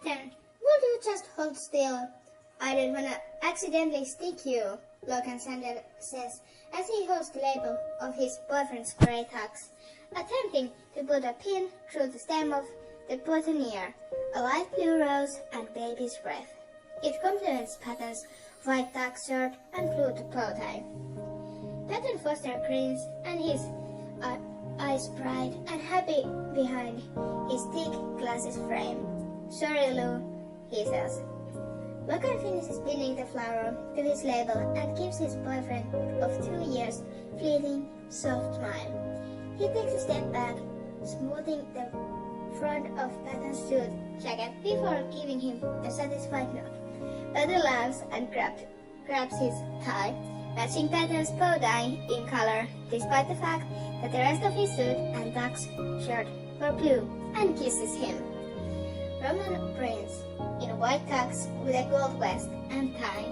Pattern, would you just hold still? I don't wanna accidentally stick you, Logan Sander says as he holds the label of his boyfriend's grey tux, attempting to put a pin through the stem of the boutonniere, a light blue rose and baby's breath. It complements Patton's white tux shirt and blue bow tie. Patton Foster grins and his eyes bright and happy behind his thick glasses frame. Sorry, Lou, he says. Logan finishes pinning the flower to his label and gives his boyfriend of 2 years fleeting, soft smile. He takes a step back, smoothing the front of Patton's suit jacket before giving him a satisfied nod. Patton laughs and grabs his tie, matching Patton's bow tie in color, despite the fact that the rest of his suit and tux shirt were blue, and kisses him. Roman Prince, in a white tux with a gold vest and tie,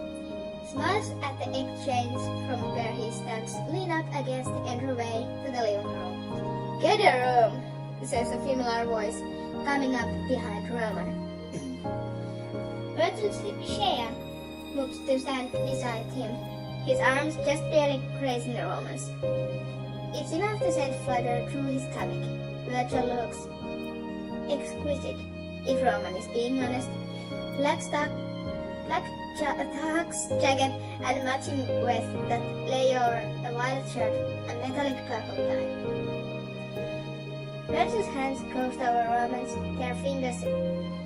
smiles at the exchange from where he stands lean up against the entryway to the living room. Get a room, says a familiar voice coming up behind Roman. Virgil Shea moves to stand beside him, his arms just barely grazing the Roman's. It's enough to send flutter through his stomach. Virgil looks exquisite, if Roman is being honest. Black tux jacket and matching vest that lay over a white shirt and metallic purple tie. Virgil's hands crossed over Roman's, their fingers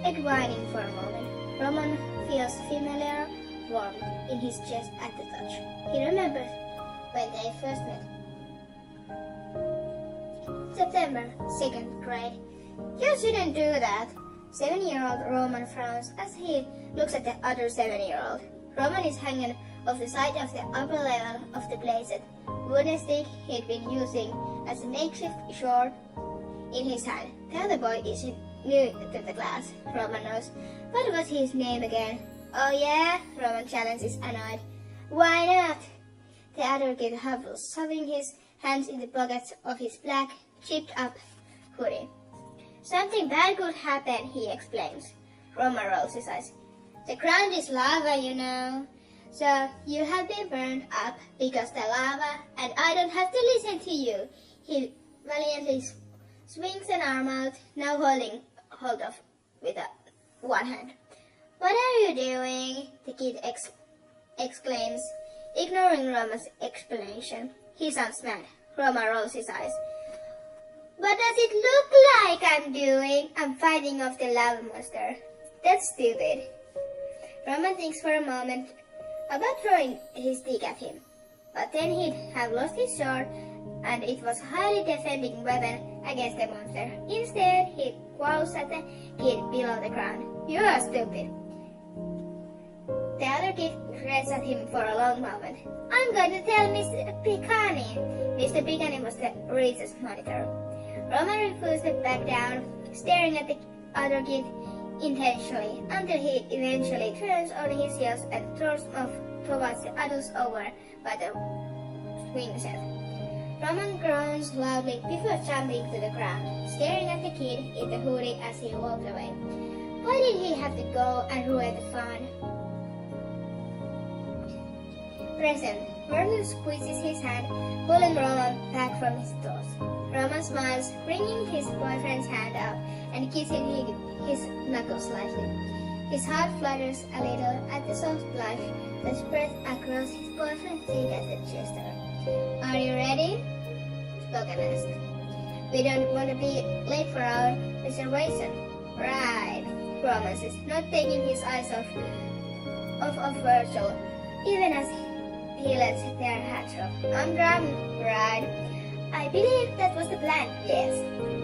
entwining for a moment. Roman feels familiar warmth in his chest at the touch. He remembers when they first met. September, 2nd grade. You shouldn't do that. 7-year-old Roman frowns as he looks at the other 7-year-old. Roman is hanging off the side of the upper level of the blazed wooden stick he'd been using as a makeshift sword in his hand. The other boy isn't new to the class, Roman knows. What was his name again? Oh yeah? Roman challenges, annoyed. Why not? The other kid hobbles, shoving his hands in the pockets of his black, chipped-up hoodie. Something bad could happen, he explains. Roman rolls his eyes. The ground is lava, you know. So you have been burned up because the lava, and I don't have to listen to you. He valiantly swings an arm out, now holding hold of with one hand. What are you doing? The kid exclaims, ignoring Roman's explanation. He sounds mad. Roman rolls his eyes. What does it look like I'm doing? I'm fighting off the lava monster. That's stupid. Roman thinks for a moment about throwing his stick at him. But then he'd have lost his sword, and it was a highly defending weapon against the monster. Instead, he growls at the kid below the ground. You are stupid. The other kid stares at him for a long moment. I'm going to tell Mr. Picani. Mr. Picani was the Reese's monitor. Roman refused to back down, staring at the other kid intentionally, until he eventually turns on his heels and throws off towards the adults over by the swing set. Roman groans loudly before jumping to the ground, staring at the kid in the hoodie as he walked away. Why did he have to go and ruin the fun? Present, Virgil squeezes his hand, pulling Roman back from his thoughts. Roman smiles, wringing his boyfriend's hand out and kissing his knuckles slightly. His heart flutters a little at the soft blush that spreads across his boyfriend's cheek at the gesture. Are you ready? Logan asks. We don't want to be late for our reservation. Right, Roman says, not taking his eyes off of Virgil, even as he lets their hats drop. I'm drunk, right? I believe that was the plan, yes,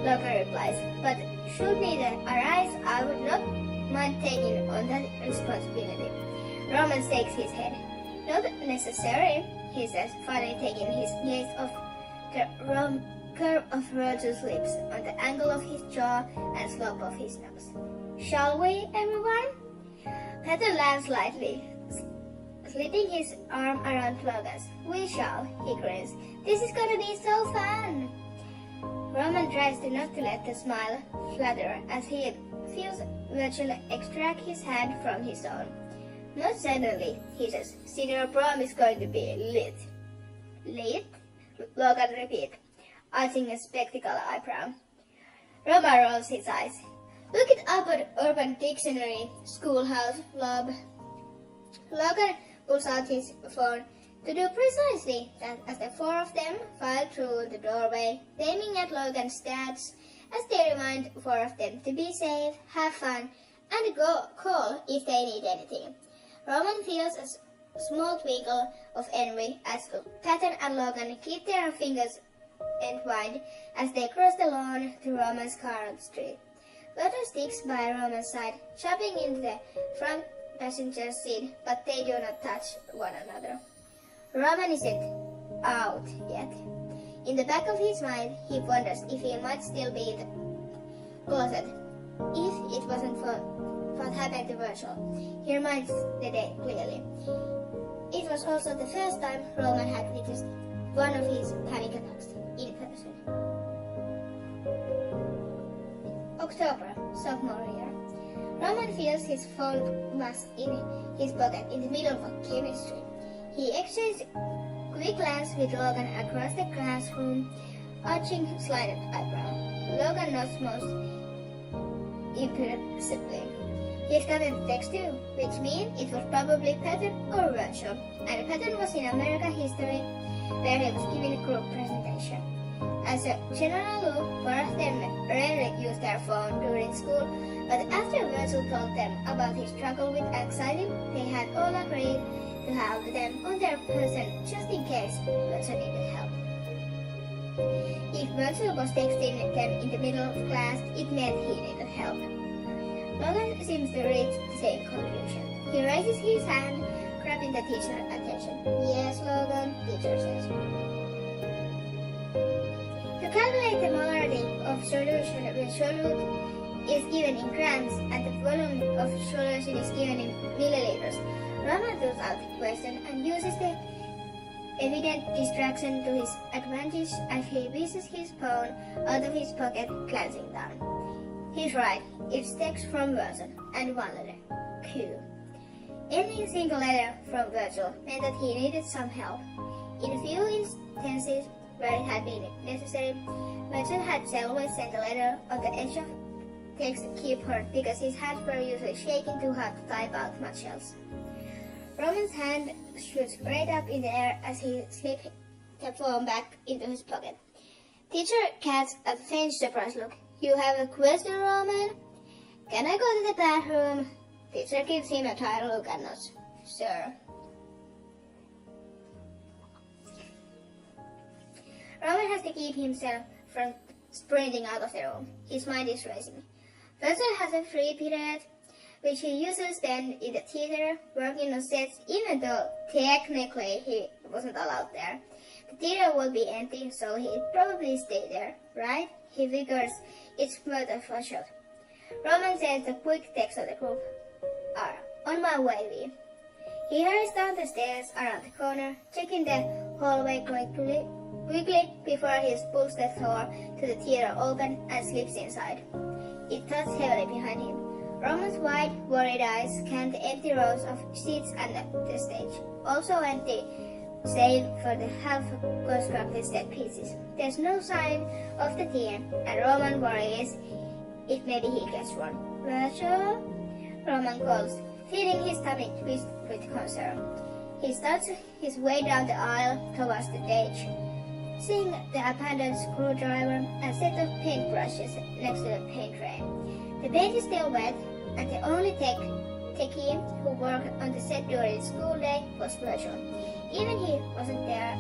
Logan replies. But should neither arise, I would not mind taking on that responsibility. Roman shakes his head. Not necessary, he says, finally taking his gaze off the curve of Virgil's lips on the angle of his jaw and slope of his nose. Shall we, everyone? Peter laughs lightly, slipping his arm around Logan's. We shall, he grins. This is gonna be so fun. Roman tries not to let the smile flutter as he feels Virgil extract his hand from his own. Most certainly, he says, senior prom is going to be lit. Lit? Logan repeats, arching a spectacle eyebrow. Roman rolls his eyes. Look it up on Urban Dictionary, schoolhouse, lob. Logan pulls out his phone to do precisely that as the four of them file through the doorway, aiming at Logan's stats as they remind four of them to be safe, have fun, and call if they need anything. Roman feels a small twinkle of envy as Patton and Logan keep their fingers entwined as they cross the lawn to Roman's car on the street. Virgil sticks by Roman's side, jumping into the front passenger seat, but they do not touch one another. Roman isn't out yet. In the back of his mind, he wonders if he might still be in the closet, if it wasn't for what happened to Virgil. He reminds the day clearly. It was also the first time Roman had witnessed one of his panic attacks in person. October, sophomore year. Roman feels his phone was in his pocket in the middle of chemistry. He exchanges a quick glance with Logan across the classroom, arching slanted eyebrow. Logan nods most imperceptibly. He's got a text too, which means it was probably Patton or Virgil, and Patton was in American history, where he was giving a group presentation. As a general rule, four of them rarely use their phone during school, but after Virgil told them about his struggle with anxiety, they had all agreed to have them on their person just in case Virgil needed help. If Virgil was texting them in the middle of class, it meant he needed help. Logan seems to reach the same conclusion. He raises his hand, grabbing the teacher's attention. Yes, Logan, teacher says. To calculate the molarity of solution when solute is given in grams and the volume of solution is given in milliliters, Roman throws out the question and uses the evident distraction to his advantage as he whizzes his phone out of his pocket, glancing down. He's right, it's text from Virgil, and one letter, Q. Any single letter from Virgil meant that he needed some help. In a few instances where it had been necessary, Virgil had always sent a letter on the edge of text keyboard because his hands were usually shaking too hard to type out much else. Roman's hand shoots right up in the air as he slips the phone back into his pocket. Teacher casts a faint surprised look. You have a question, Roman? Can I go to the bathroom? Teacher gives him a tired look and nods. Sir. Roman has to keep himself from sprinting out of the room. His mind is racing. Virgil has a free period, which he usually spends in the theater, working on sets, even though technically he wasn't allowed there. The theater will be empty, so he'd probably stay there, right? He figures it's worth a shot. Roman sends a quick text to the group. R. On my way, V. He hurries down the stairs around the corner, checking the hallway quickly before he pulls the door to the theater open and slips inside. It thuds heavily behind him. Roman's wide, worried eyes scan the empty rows of seats and the stage, also empty, save for the half-constructed set pieces. There's no sign of the theater, and Roman worries if maybe he gets one. Virgil? Roman calls, feeling his tummy twist with concern. He starts his way down the aisle towards the stage, seeing the abandoned screwdriver and set of paintbrushes next to the paint tray. The paint is still wet, and the only techie who worked on the set during the school day was Virgil. Even he wasn't there.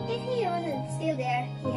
If he wasn't still there, he